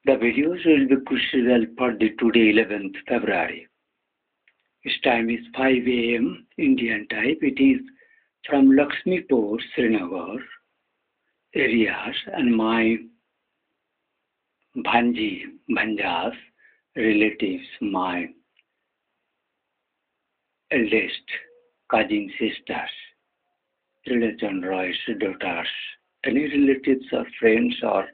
The videos will be crucial for the today 11th February. Its time is 5 a.m. Indian time. It is from Lakshmipur, Srinagar areas, and my Bhanjas, relatives, my eldest cousin sisters, Trilochan Roy's daughters, any relatives or friends or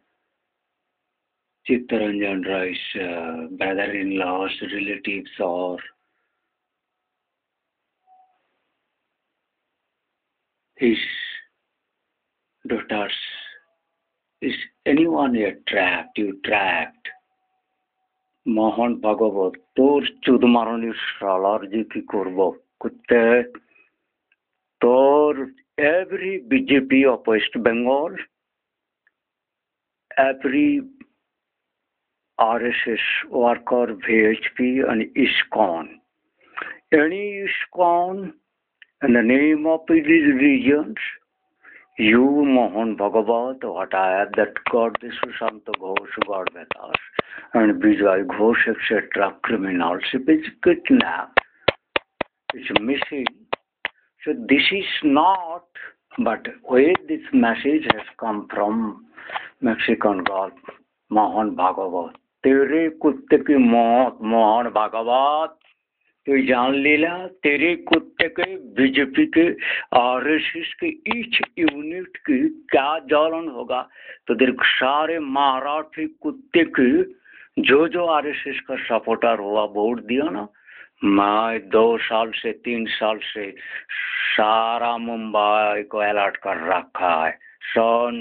Chittaranjan Roy's brother-in-laws, relatives, or his daughters. Is anyone here trapped? You trapped? Mohan Bhagavat, তোর চুদ মারণের শালার যে কি করবো কুত্তে তোর every BJP of West Bengal, every RSS worker, VHP and ISKCON. Any ISKCON in the name of these regions, you Mohan Bhagavat, what I have that God, this Sushanta Ghosh, God with us, and Vijay Ghosh, etc., criminals, if it's kidnapped, it's missing. So this is not, but where this message has come from Mexican God, Mohan Bhagavat. तेरे कुत्ते की मौत मोहन भागवत तू जान लीला तेरे कुत्ते के BJP के आरएसएस के ईच यूनिट की क्या जलन होगा तो तेरे सारे महाराष्ट्र कुत्ते के जो आरएसएस का सपोर्टर हुआ वोट दिया ना मैं 2 साल से 3 साल से सारा मुंबई को अलर्ट कर रखा है son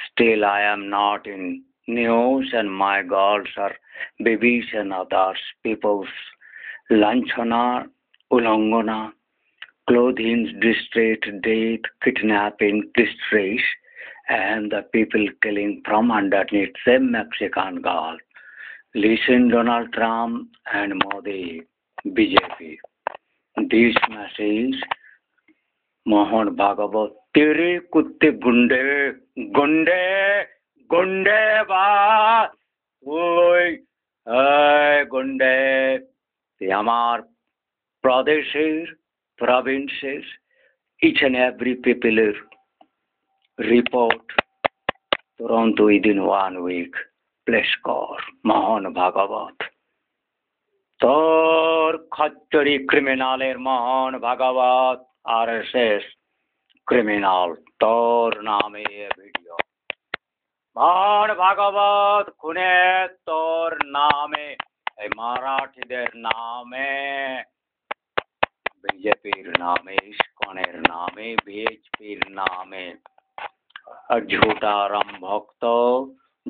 still I am not in news and my girls are babies and others people's Lanchana, Ulangana, clothing distress, death, kidnapping, distress, and the people killing from underneath the Mexican Gulf. Listen, Donald Trump and Modi, BJP. This message, Mohan Bhagavat, तेरे कुत्ते गुंडे गुंडे गुंडे बात ओए गुंडे আমার প্রদেশের প্রভিন্সের each and every people report তুরন্ত within 1 week place কর মোহন ভাগবত তোর খচ্চরি ক্রিমিনালের মোহন ভাগবত আরএসএস ক্রিমিনাল তোর নামে ভিডিও মোহন ভাগবত খুনে তোর নামে এই মারাঠিদের নামে বিজেপির নামে ইসকনের নামে বিএচপির নামে আর ঝুটা রাম ভক্ত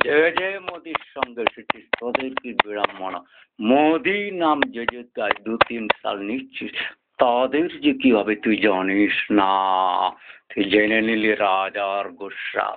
যে মোদির সঙ্গে এসেছিস তোদের কি বিড়ম্বনা মোদি নাম যে তাই 2-3 সাল নিচ্ছিস তাদের যে কি হবে তুই জানিস না তুই জেনে নিলি রাজার গুসা